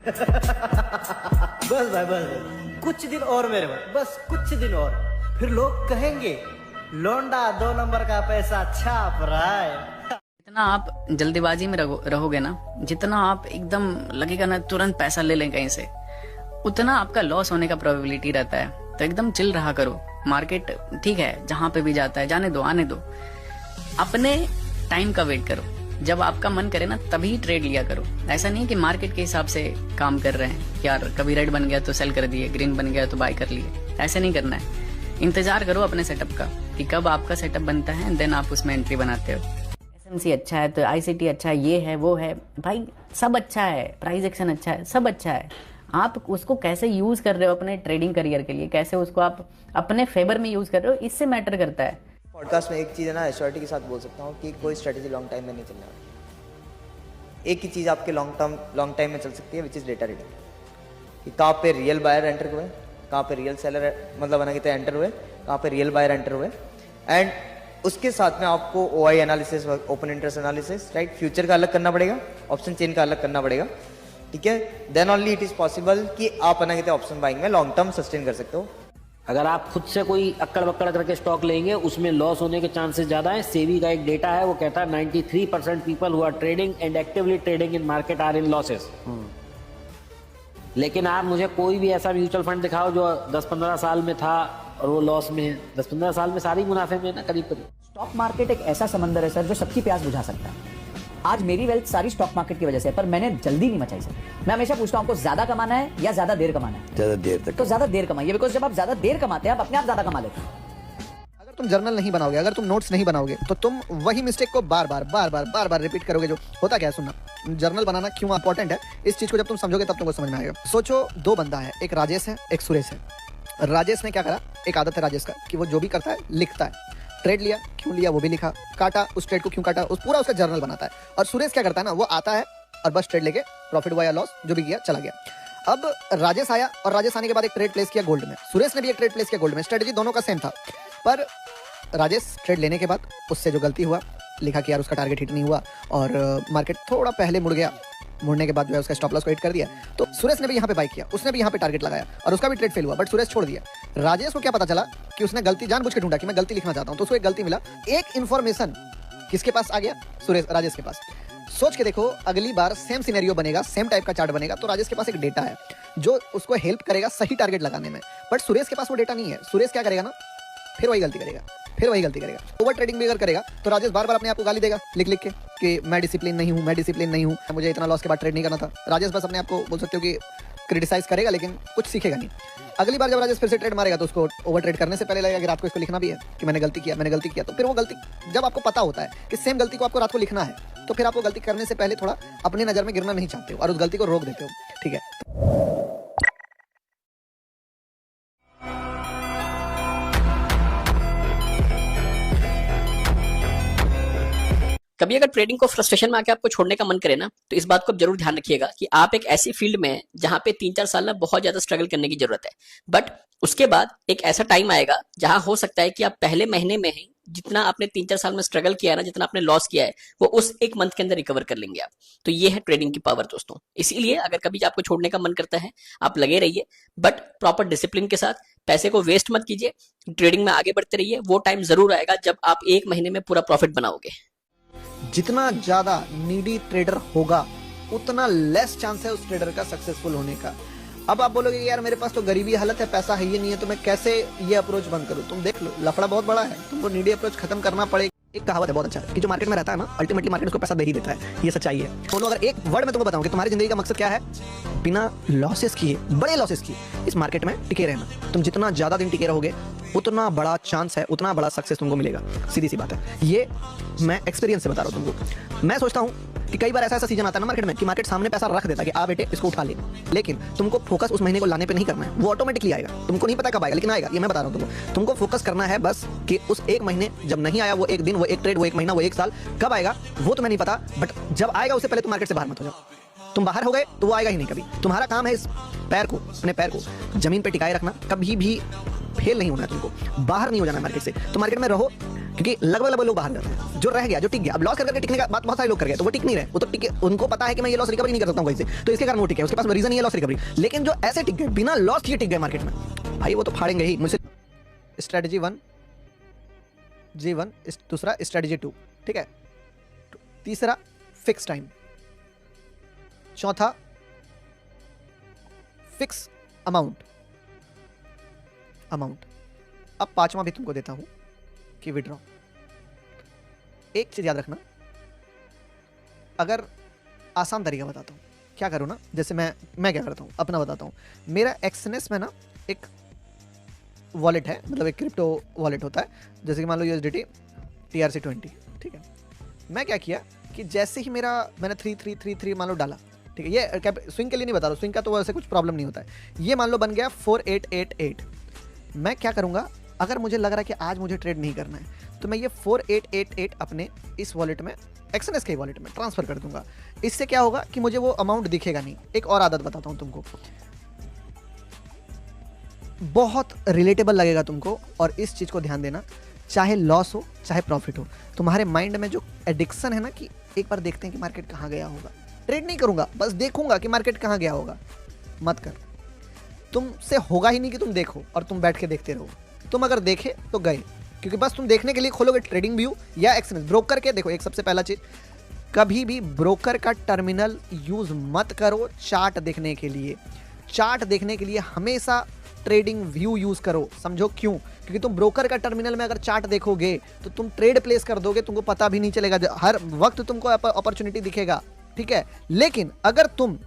बस भाई बस, कुछ दिन और मेरे भाई, बस कुछ दिन और, फिर लोग कहेंगे लौंडा 2 नंबर का पैसा छाप रहा है। जितना आप जल्दीबाजी में रहोगे ना, जितना आप एकदम लगेगा ना तुरंत पैसा ले लें कहीं से, उतना आपका लॉस होने का प्रोबेबिलिटी रहता है। तो एकदम चिल रहा करो। मार्केट ठीक है, जहां पे भी जाता है जाने दो, आने दो। अपने टाइम का वेट करो, जब आपका मन करे ना तभी ट्रेड लिया करो। ऐसा नहीं कि मार्केट के हिसाब से काम कर रहे हैं, यार कभी रेड बन गया तो सेल कर दिए, ग्रीन बन गया तो बाय कर लिए। ऐसे नहीं करना है। इंतजार करो अपने सेटअप का कि कब आपका सेटअप बनता है, देन आप उसमें एंट्री बनाते हो। एसएमसी अच्छा है तो आईसीटी अच्छा है, ये है वो है, भाई सब अच्छा है, प्राइस एक्शन अच्छा है, सब अच्छा है। आप उसको कैसे यूज कर रहे हो अपने ट्रेडिंग करियर के लिए, कैसे उसको आप अपने फेवर में यूज कर रहे हो, इससे मैटर करता है। पॉडकास्ट में एक चीज़ है ना, एश्योरिटी के साथ बोल सकता हूँ कि कोई स्ट्रेटेजी लॉन्ग टाइम में नहीं चलने वाली। एक ही चीज़ आपके लॉन्ग टाइम में चल सकती है, विच इज़ डेटा रीडिंग। कि कहाँ पे रियल बायर एंटर हुए, कहाँ पे रियल सेलर मतलब बना कहते हैं एंटर हुए, कहाँ पे रियल बायर एंटर हुए, एंड उसके साथ में आपको OI analysis, open interest analysis, right, future का अलग करना पड़ेगा, ऑप्शन चेन का अलग करना पड़ेगा, ठीक है। Then only it is possible कि आप बना कहते हैं ऑप्शन बाइंग में लॉन्ग टर्म सस्टेन कर सकते हो। अगर आप खुद से कोई अक्कड़ बक्कड़ करके स्टॉक लेंगे, उसमें लॉस होने के चांसेस ज़्यादा हैं। सेबी का एक डेटा है, वो कहता है 93% people who are trading and actively trading in market are in losses. लेकिन आप मुझे कोई भी ऐसा म्यूचुअल फंड दिखाओ जो 10-15 साल में था और वो लॉस में है। 10-15 साल में सारी मुनाफे में ना, करीब करीब। स्टॉक मार्केट एक ऐसा समंदर है सर जो सबकी प्यास बुझा सकता है। आज मेरी वेल्थ सारी स्टॉक मार्केट की वजह से है, पर मैंने जल्दी नहीं मचाई सर। मैं हमेशा पूछता हूं, आपको ज्यादा कमाना है या ज्यादा देर कमाना है? ज्यादा देर तक। तो ज्यादा देर कमाइए, बिकॉज जब आप ज्यादा देर कमाते हैं आप अपने आप ज्यादा कमा लेते हैं। अगर तुम जर्नल नहीं बनाओगे, अगर तुम नोट्स नहीं बनाओगे, तो तुम वही मिस्टेक को बार बार रिपीट करोगे। जो होता क्या है, सुनना, जर्नल बनाना क्यों इंपॉर्टेंट है, इस चीज को जब तुम समझोगे तब तुमको समझ में आएगा। सोचो, 2 बंदा है, एक राजेश है, एक सुरेश है। राजेश ने क्या करा, एक आदत है राजेश का कि वो जो भी करता है लिखता है। ट्रेड लिया, क्यों लिया वो भी लिखा, काटा उस ट्रेड को क्यों काटा, उस पूरा उसका जर्नल बनाता है। और सुरेश क्या करता है ना, वो आता है और बस ट्रेड लेके प्रॉफिट हुआ या लॉस जो भी किया चला गया। अब राजेश आया और राजेश आने के बाद एक ट्रेड प्लेस किया गोल्ड में, सुरेश ने भी एक ट्रेड प्लेस किया गोल्ड में। स्ट्रेटजी दोनों का सेम था, पर राजेश ट्रेड लेने के बाद उससे जो गलती हुआ, लिखा कि यार उसका टारगेट हिट नहीं हुआ और मार्केट थोड़ा पहले मुड़ गया, मुड़ने के बाद जो है उसका स्टॉप लॉस को हिट कर दिया। तो सुरेश ने भी यहाँ पे बाय किया, उसने भी यहाँ पे टारगेट लगाया और उसका भी ट्रेड फेल हुआ, बट सुरेश छोड़ दिया। राजेश को क्या पता चला कि उसने गलती जानबूझ के ढूंढा कि मैं गलती लिखना चाहता हूँ, तो उसको एक गलती मिला। एक इन्फॉर्मेशन किसके पास आ गया, राजेश के पास। सोच के देखो, अगली बार सेम सिनेरियो बनेगा, सेम टाइप का चार्ट बनेगा, तो राजेश के पास एक डेटा है जो उसको हेल्प करेगा सही टारगेट लगाने में। बट सुरेश के पास वो डेटा नहीं है। सुरेश क्या करेगा ना, फिर वही गलती करेगा। ओवर ट्रेडिंग भी अगर करेगा तो राजेश बार बार अपने आप को गाली देगा लिख लिख के कि मैं डिसिप्लिन नहीं हूँ, मुझे इतना लॉस के बाद ट्रेड नहीं करना था। राजेश बस अपने आप को बोल सकते हो कि क्रिटिसाइज करेगा, लेकिन कुछ सीखेगा नहीं। अगली बार जब राजेश फिर से ट्रेड मारेगा तो उसको ओवर ट्रेड करने से पहले लगेगा कि रात को इसको लिखना भी है कि मैंने गलती किया। तो फिर वो गलती, जब आपको पता होता है कि सेम गलती को आपको रात को लिखना है, तो फिर आपको गलती करने से पहले थोड़ा अपनी नजर में गिरना नहीं चाहते हो और उस गलती को रोक देते हो, ठीक है। कभी अगर ट्रेडिंग को फ्रस्ट्रेशन में आके आपको छोड़ने का मन करे ना, तो इस बात को आप जरूर ध्यान रखिएगा कि आप एक ऐसी फील्ड में हैं जहां पे 3-4 साल ना बहुत ज्यादा स्ट्रगल करने की जरूरत है। बट उसके बाद एक ऐसा टाइम आएगा जहां हो सकता है कि आप पहले महीने में ही जितना आपने 3-4 साल में स्ट्रगल किया है ना, जितना आपने लॉस किया है, वो उस एक मंथ के अंदर रिकवर कर लेंगे आप। तो ये है ट्रेडिंग की पावर दोस्तों। इसीलिए अगर कभी आपको छोड़ने का मन करता है, आप लगे रहिए, बट प्रॉपर डिसिप्लिन के साथ। पैसे को वेस्ट मत कीजिए, ट्रेडिंग में आगे बढ़ते रहिए। वो टाइम जरूर आएगा जब आप 1 महीने में पूरा प्रॉफिट बनाओगे। जितना ज्यादा नीडी ट्रेडर होगा, उतना लेस चांस है उस ट्रेडर का सक्सेसफुल होने का। अब आप बोलोगे यार मेरे पास तो गरीबी हालत है, पैसा है ये नहीं है, तो मैं कैसे ये अप्रोच बंद करूं? तुम देख लो, लफड़ा बहुत बड़ा है, तुमको नीडी अप्रोच खत्म करना पड़ेगा। एक कहावत है बहुत अच्छा कि जो मार्केट में रहता है ना, अल्टीमेटली मार्केट उसको पैसा दे ही देता है। ये सच्चाई है। बोलो, अगर एक वर्ड में तुमको बताऊं कि तुम्हारी जिंदगी का मकसद क्या है, बिना लॉसेस किए, बड़े लॉसेस किए इस मार्केट में टिके रहना। तुम जितना ज्यादा दिन टिके रहोगे, उतना बड़ा चांस है, उतना बड़ा सक्सेस तुमको मिलेगा। सीधी सी बात है, ये मैं एक्सपीरियंस से बता रहा हूँ तुमको। मैं सोचता हूँ कि कई बार ऐसा सीजन आता है ना मार्केट में कि मार्केट सामने पैसा रख देता है कि आ बेटे इसको उठा ले, लेकिन तुमको फोकस उस महीने को लाने पे नहीं करना है। वो ऑटोमेटिकली आएगा, तुमको नहीं पता कब आएगा, लेकिन आएगा। ये मैं बता रहा हूँ तुमको फोकस करना है बस कि उस एक महीने जब नहीं आया, वो एक दिन, वो एक ट्रेड, वो एक महीना, वो एक साल कब आएगा वो तुम्हें नहीं पता, बट जब आएगा उससे पहले तुम मार्केट से बाहर मत हो जाओ। तुम बाहर हो गए तो वो आएगा ही नहीं कभी। तुम्हारा काम है इस पैर को, अपने पैर को जमीन पे टिकाए रखना, कभी भी फेल नहीं होना है तुमको, बाहर नहीं हो जाना मार्केट से। तो मार्केट में रहो, क्योंकि लगभग लोग बाहर जाते हैं। जो रह गया, जो टिक गया, अब लॉस करके टिकने का बात बहुत सारे लोग कर गए, तो वो टिक नहीं रहे, वो तो टिके, उनको पता है कि मैं ये लॉस रिकवरी नहीं कर सकता हूँ कहीं से, तो इसके कारण वो टिके, उसके पास रीजन नहीं है लॉस रिकवरी। लेकिन जो ऐसे टिक गए, बिना लॉस किए टिक गए मार्केट में, भाई वो तो फाड़ेंगे ही मुझसे। स्ट्रेटजी 1 G1, दूसरा स्ट्रेटजी 2, ठीक है, तीसरा फिक्स टाइम, चौथा फिक्स अमाउंट। अब पांचवा भी तुमको देता हूं कि विड्रॉ। एक चीज याद रखना, अगर आसान तरीका बताता हूं, क्या करो ना, जैसे मैं क्या करता हूं, अपना बताता हूं। मेरा एक्सएनएस में ना एक वॉलेट है, मतलब एक क्रिप्टो वॉलेट होता है, जैसे कि मान लो USDT TRC20, ठीक है। मैं क्या किया कि जैसे ही मैंने 3 मान लो डाला, ठीक है, ये स्विंग के लिए नहीं बता रहा हूँ, स्विंग का तो वैसे कुछ प्रॉब्लम नहीं होता है। ये मान लो बन गया 4888। मैं क्या करूँगा, अगर मुझे लग रहा है कि आज मुझे ट्रेड नहीं करना है, तो मैं ये 4888 अपने इस वॉलेट में, एक्सएनएस के वॉलेट में ट्रांसफर कर दूंगा। इससे क्या होगा कि मुझे वो अमाउंट दिखेगा नहीं। एक और आदत बताता हूँ तुमको, बहुत रिलेटेबल लगेगा तुमको, और इस चीज़ को ध्यान देना, चाहे लॉस हो चाहे प्रॉफिट हो, तुम्हारे माइंड में जो एडिक्शन है ना कि एक बार देखते हैं कि मार्केट कहाँ गया होगा, ट्रेड नहीं करूंगा, बस देखूंगा कि मार्केट कहाँ गया होगा, मत कर। तुमसे होगा ही नहीं कि तुम देखो और तुम बैठ के देखते रहो। तुम अगर देखे तो गए, क्योंकि बस तुम देखने के लिए खोलोगे ट्रेडिंग व्यू या एक्सएनएस। ब्रोकर के देखो, एक सबसे पहला चीज, कभी भी ब्रोकर का टर्मिनल यूज मत करो चार्ट देखने के लिए। चार्ट देखने के लिए हमेशा ट्रेडिंग व्यू यूज करो। समझो क्यों? क्योंकि तुम ब्रोकर का टर्मिनल में अगर चार्ट देखोगे तो तुम ट्रेड प्लेस कर दोगे, तुमको पता भी नहीं चलेगा, हर वक्त तुमको अपॉर्चुनिटी दिखेगा, ठीक है। लेकिन अगर तुम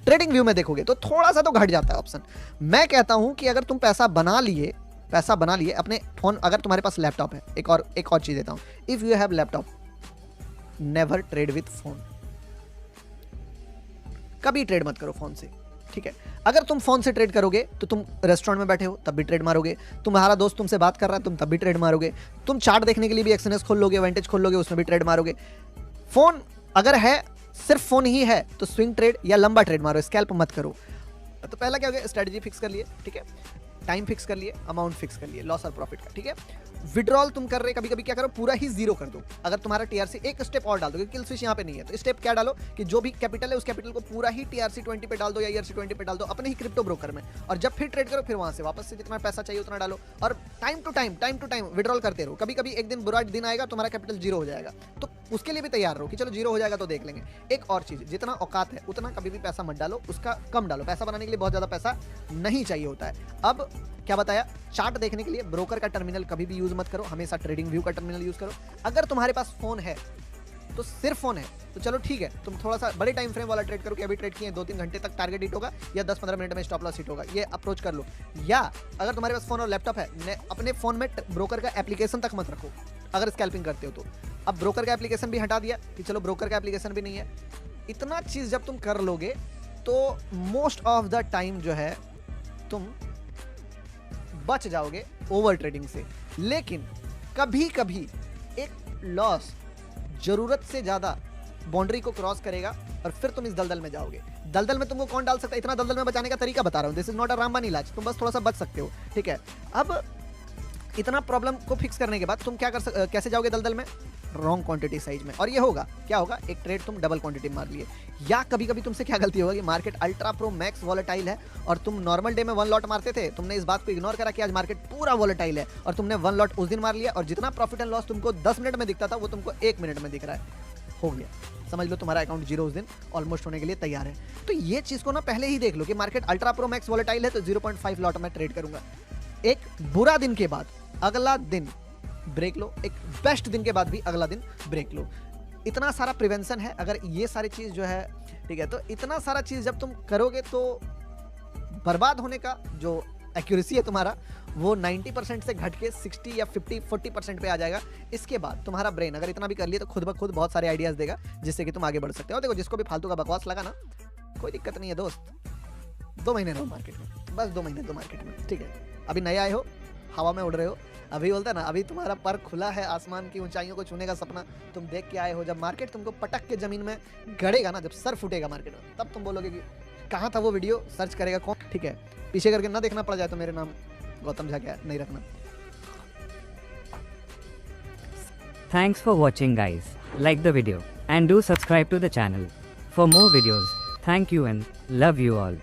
ट्रेडिंग व्यू में देखोगे तो थोड़ा सा तो घट जाता है ऑप्शन। मैं कहता हूं कि अगर तुम पैसा बना लिए अपने फोन, अगर तुम्हारे पास लैपटॉप है, एक और चीज देता हूं, if you have laptop, never trade with phone. कभी ट्रेड मत करो फोन से, ठीक है। अगर तुम फोन से ट्रेड करोगे तो तुम रेस्टोरेंट में बैठे हो तब भी ट्रेड मारोगे, तुम्हारा दोस्त तुमसे बात कर रहा है तुम तब भी ट्रेड मारोगे, तुम चार्ट देखने के लिए भी एक्सएनएस खोल लोगे, वेंटेज खोल लोगे, उसमें भी ट्रेड मारोगे। फोन अगर है, सिर्फ फोन ही है, तो स्विंग ट्रेड या लंबा ट्रेड मारो, स्कैल्प मत करो। तो पहला क्या हो गया, स्ट्रेटजी फिक्स कर लिए, ठीक है, टाइम फिक्स कर लिए, अमाउंट फिक्स कर लिए, लॉस और प्रॉफिट का, ठीक है। विड्रॉल तुम कर रहे, कभी कभी क्या करो, पूरा ही जीरो कर दो। अगर तुम्हारा टीआरसी, एक स्टेप और डाल दो, क्योंकि किल स्विच यहाँ पे नहीं है, तो स्टेप क्या डालो कि जो भी कैपिटल है उस कैपिटल को पूरा ही TRC20 पे डाल दो या ERC20 पे डाल दो, अपने ही क्रिप्टो ब्रोकर में, और जब फिर ट्रेड करो फिर वहां से वापस से जितना पैसा चाहिए उतना डालो, और टाइम टू टाइम विड्रॉल करते रहो। कभी कभी एक दिन बुरा दिन आएगा, तुम्हारा कैपिटल जीरो हो जाएगा, तो उसके लिए भी तैयार रहो कि चलो जीरो हो जाएगा तो देख लेंगे। एक और चीज, जितना औकात है उतना कभी भी पैसा मत डालो, उसका कम डालो। पैसा बनाने के लिए बहुत ज्यादा पैसा नहीं चाहिए होता है। अब क्या बताया, चार्ट देखने के लिए ब्रोकर का टर्मिनल कभी भी यूज मत करो, हमेशा ट्रेडिंग व्यू का टर्मिनल यूज करो। अगर तुम्हारे पास फोन है, तो सिर्फ फोन है तो चलो ठीक है, तुम थोड़ा सा बड़े टाइम फ्रेम वाला ट्रेड करो कि अभी ट्रेड किए 2-3 घंटे तक टारगेट हिट होगा या 10-15 मिनट में स्टॉप लॉस हिट होगा, ये अप्रोच कर लो। या अगर तुम्हारे पास फोन और लैपटॉप है, अपने फोन में ब्रोकर का एप्लीकेशन तक मत रखो अगर स्कैल्पिंग करते हो तो। अब ब्रोकर का एप्लीकेशन भी हटा दिया कि चलो ब्रोकर का एप्लीकेशन भी नहीं है। इतना चीज जब तुम कर लोगे तो मोस्ट ऑफ द टाइम जो है तुम बच जाओगे ओवर ट्रेडिंग से। लेकिन कभी कभी एक लॉस जरूरत से ज्यादा बाउंड्री को क्रॉस करेगा और फिर तुम इस दलदल में जाओगे। दलदल में तुमको कौन डाल सकता है? इतना दलदल में बचाने का तरीका बता रहा हूं, दिस इज नॉट अ रामबान इलाज, तुम बस थोड़ा सा बच सकते हो, ठीक है। अब इतना प्रॉब्लम को फिक्स करने के बाद तुम क्या कैसे जाओगे दलदल में? रॉन्ग क्वांटिटी साइज में। और ये होगा क्या होगा, एक ट्रेड तुम डबल क्वांटिटी मार लिए। या कभी कभी तुमसे क्या गलती होगा कि market ultra pro max volatile है और तुम नॉर्मल डे में 1 लॉट मारते थे, तुमने इस बात को इग्नोर करा कि आज मार्केट पूरा वॉलेटाइल है और तुमने 1 लॉट उस दिन मार लिया, और जितना प्रॉफिट एंड लॉस तुमको 10 मिनट में दिखता था वो तुमको 1 मिनट में दिख रहा है। हो गया, समझ लो तुम्हारा अकाउंट जीरो उस दिन ऑलमोस्ट होने के लिए तैयार है। तो ये चीज को ना पहले ही देख लो कि market ultra pro max volatile है तो 0.5 लॉट में ट्रेड करूंगा। एक बुरा दिन के बाद अगला दिन ब्रेक लो, एक बेस्ट दिन के बाद भी अगला दिन ब्रेक लो। इतना सारा प्रिवेंशन है, अगर ये सारी चीज जो है, ठीक है, तो इतना सारा चीज जब तुम करोगे तो बर्बाद होने का जो एक्यूरेसी है तुम्हारा वो 90% से घट के 60 या 50-40% पे आ जाएगा। इसके बाद तुम्हारा ब्रेन अगर इतना भी कर लिया तो खुद ब खुद बहुत सारे आइडियाज देगा जिससे कि तुम आगे बढ़ सकते हो। देखो, जिसको भी फालतू का बकवास लगा ना, कोई दिक्कत नहीं है दोस्त, 2 महीने रहो मार्केट में, बस 2 महीने दो मार्केट में, ठीक है। अभी नए आए हो, हवा में उड़ रहे हो, अभी बोलता है ना, अभी तुम्हारा पर खुला है आसमान की ऊंचाइयों को छूने का सपना तुम देख के आए हो। जब मार्केट तुमको पटक के जमीन में गड़ेगा ना, जब सर फूटेगा मार्केट में, तब तुम बोलोगे कि कहाँ था वो वीडियो, सर्च करेगा कौन, ठीक है। पीछे करके ना देखना पड़ जाए तो मेरे नाम गौतम झा क्या नहीं रखना। Thanks for watching guys. Like the video and do subscribe to the channel for more videos. Thank you and love you all.